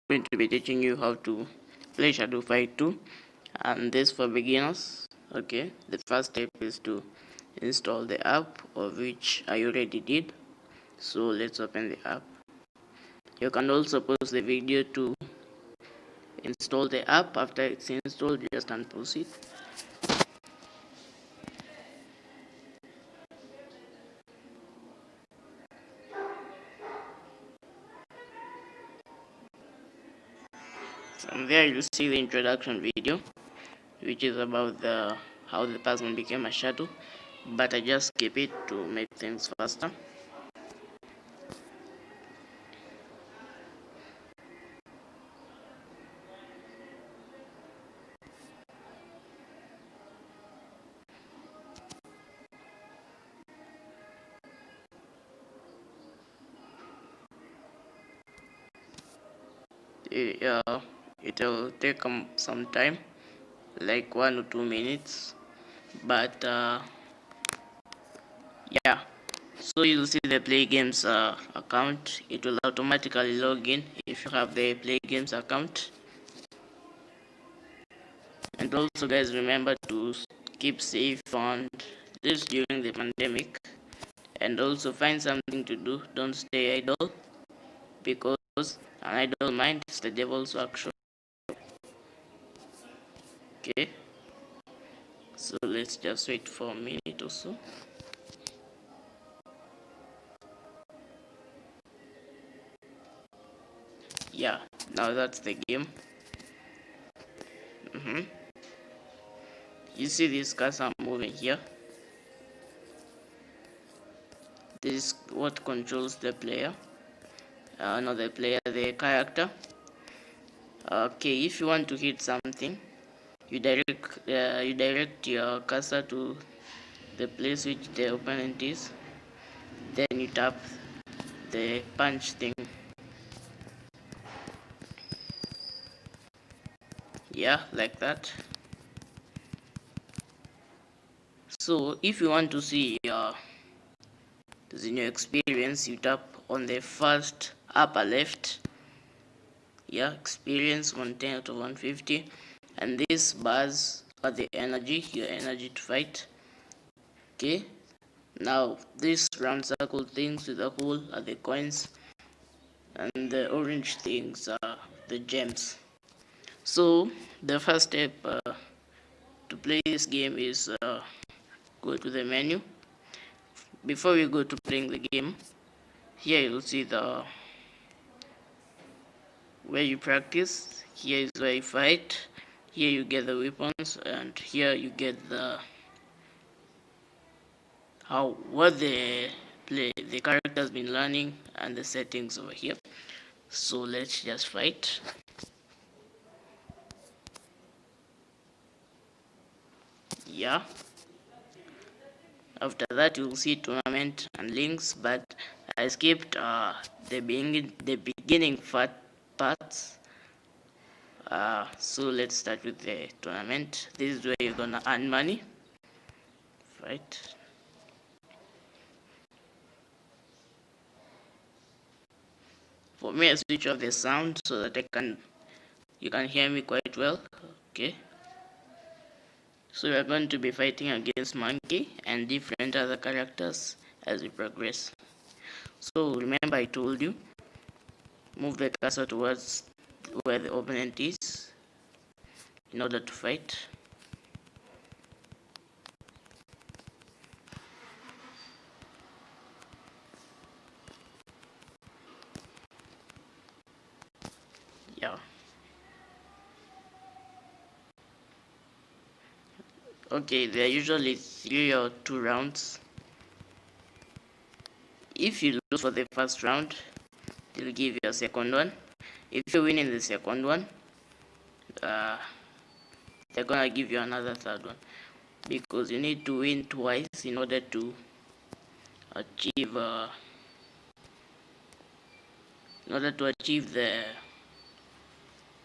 going to be teaching you how to play Shadow Fight 2, and this for beginners. Okay, the first step is to install the app, of which I already did. So let's open the app. You can also pause the video to install the app. After it's installed, just unpause it. From there, you'll see the introduction video, which is about how the person became a shadow, but I just skip it to make things faster. It'll take some time, like 1 or 2 minutes, but yeah. So you'll see the play games account. It will automatically log in if you have the play games account. And also, guys, remember to keep safe and this during the pandemic, and also find something to do. Don't stay idle, because an idle mind is the devil's workshop. Okay, so let's just wait for a minute or so. Yeah, now that's the game. You see this cursor moving here. This is what controls the player. Not the player, the character. Okay, if you want to hit something, you direct your cursor to the place which the opponent is. Then you tap the punch thing. Yeah, like that. So if you want to see the new experience, you tap on the first upper left. Yeah, experience 110 out of 150, and these bars are the energy, your energy to fight. Okay, now these round circle things with a hole are the coins, and the orange things are the gems. So the first step to play this game is go to the menu. Before we go to playing the game, here you'll see the where you practice. Here is where you fight. Here you get the weapons, and here you get the what the character has been learning, and the settings over here. So let's just fight. Yeah, after that you'll see tournament and links, but I skipped the beginning parts. So let's start with the tournament. This is where you're gonna earn money. Right. For me, I switch off the sound so that you can hear me quite well. Okay. So we are going to be fighting against Monkey and different other characters as we progress. So remember, I told you, move the cursor towards where the opponent is in order to fight. Yeah. Okay, there are usually 3 or 2 rounds. If you lose for the first round, they'll give you a second one. If you win in the second one, they're gonna give you another third one, because you need to win twice in order to achieve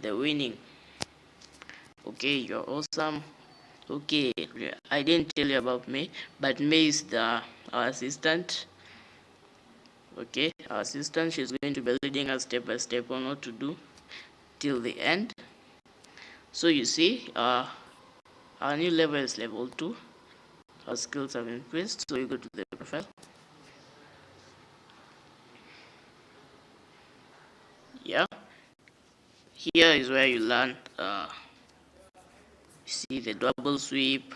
the winning. Okay, you're awesome. Okay, I didn't tell you about May, but May is our assistant. Okay, our assistant, she's going to be leading us step by step on what to do. till the end. So you see, our new level is level 2. Our skills have increased. So you go to the profile. Yeah, here is where you learn. See the double sweep.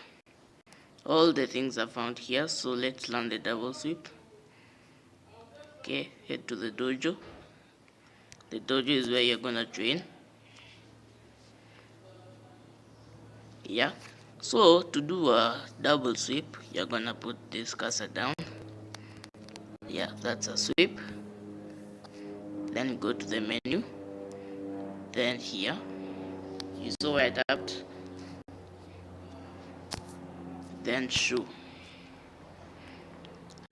All the things are found here. So let's learn the double sweep. Okay, head to the dojo. The dojo is where you're gonna train. Yeah, so to do a double sweep, you're gonna put this cursor down. Yeah, that's a sweep. Then go to the menu. Then here, you saw where I tapped. Then show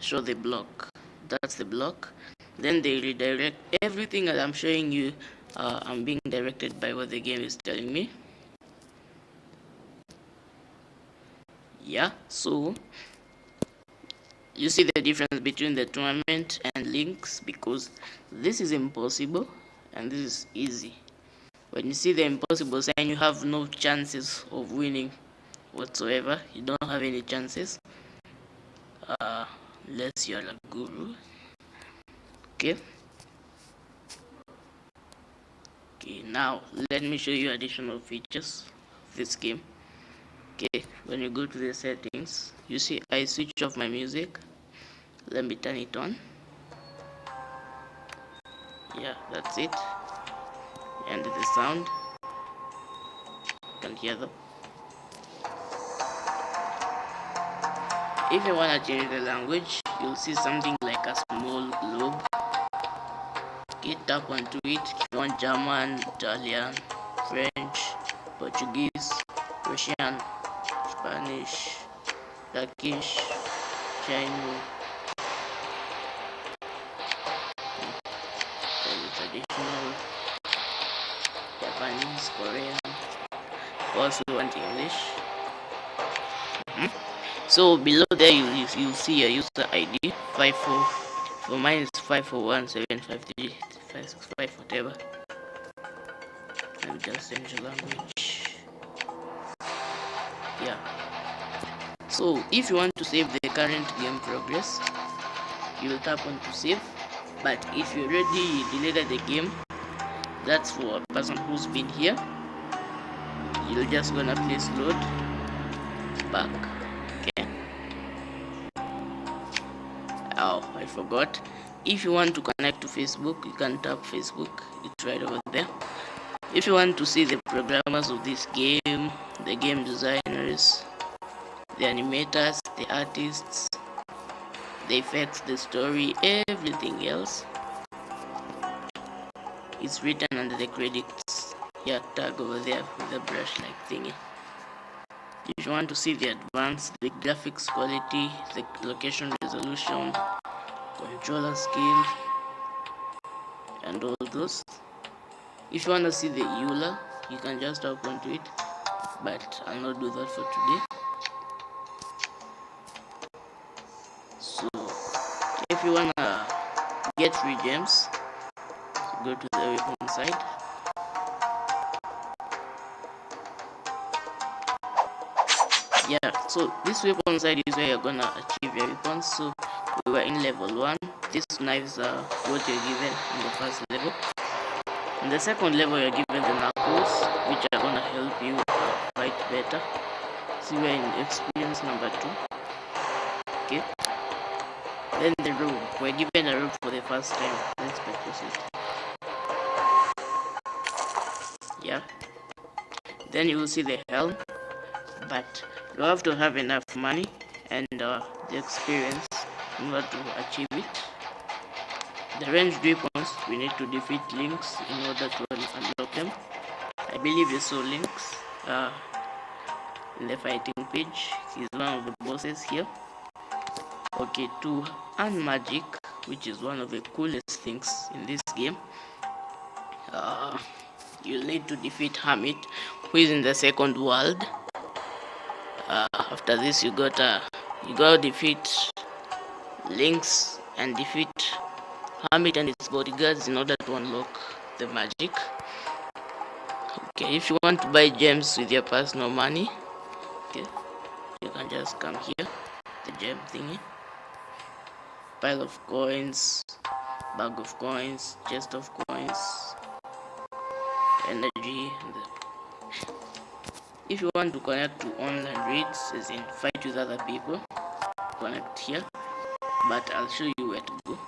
the block. That's the block. Then they redirect everything that I'm showing you. I'm being directed by what the game is telling me. Yeah, so you see the difference between the tournament and links, because this is impossible and this is easy. When you see the impossible sign, you have no chances of winning whatsoever. You don't have any chances unless you're a guru. Okay, now let me show you additional features of this game. Okay, when you go to the settings, you see I switch off my music. Let me turn it on. Yeah, that's it. And the sound, you can hear them. If you want to change the language, you'll see something like a small globe. Okay, tap onto it. If you want German, Italian, French, Portuguese, Russian, Spanish, Turkish, Chinese, traditional, Japanese, Korean. Also want English. So below there you'll see a user ID 54. For mine is 541753565, whatever. Let me just change the language. Yeah. So if you want to save the current game progress, you will tap on to save. But if you already deleted the game, that's for a person who's been here. You're just gonna place load back. Okay. Oh, I forgot. If you want to connect to Facebook, you can tap Facebook. It's right over there. If you want to see the programmers of this game, the game designers, the animators, the artists, the effects, the story, everything else, it's written under the credits. Yeah, tag over there with a brush like thingy. If you want to see the advanced, the graphics quality, the location resolution, controller skill, and all those. If you want to see the EULA, you can just tap onto it, but I'll not do that for today. So if you want to get free gems, go to the weapon side. Yeah, so this weapon side is where you're gonna achieve your weapons. So we were in level 1. These knives are what you're given in the first level. In the second level, you're given the knuckles, which are gonna help you fight better. See, we're in experience number 2. Okay. Then the robe. We're given a robe for the first time. Let's purchase it. Yeah. Then you will see the helm, but you have to have enough money and the experience in order to achieve it. The ranged weapons, we need to defeat Lynx in order to unlock them. I believe you saw Lynx in the fighting page. He's one of the bosses here. Okay, to earn magic, which is one of the coolest things in this game, you'll need to defeat Hermit, who is in the second world. After this, you gotta defeat Lynx and defeat Hermit and his bodyguards in order to unlock the magic. Okay, if you want to buy gems with your personal money, okay, you can just come here, the gem thingy, pile of coins, bag of coins, chest of coins, energy. If you want to connect to online raids, as in fight with other people, connect here, but I'll show you where to go.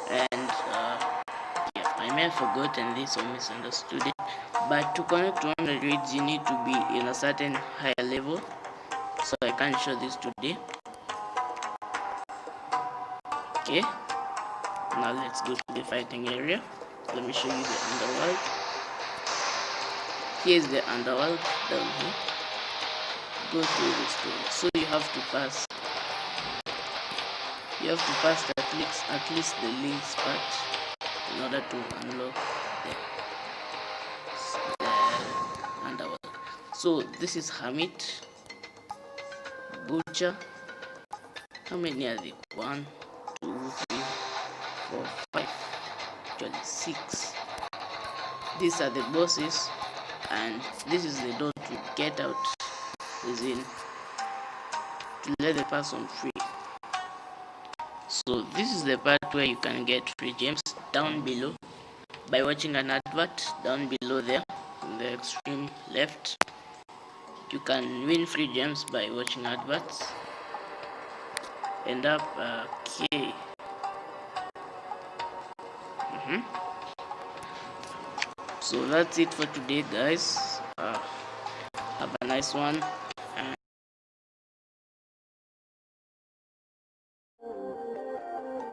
And yeah, I may have forgotten this or misunderstood it, but to connect to online raids, you need to be in a certain higher level, so I can't show this today. Okay, now let's go to the fighting area. Let me show you the underworld. Here's the underworld down here. Go through this door. So you have to pass at least the links part in order to unlock the underworld. So this is Hermit, Butcher. How many are they? 1, 2, 3, 4, 5. Actually 6. These are the bosses, and this is the door to get out, as in to let the person free. So this is the part where you can get free gems down below by watching an advert down below there in the extreme left. You can win free gems by watching adverts. End up okay. So that's it for today, guys. Have a nice one.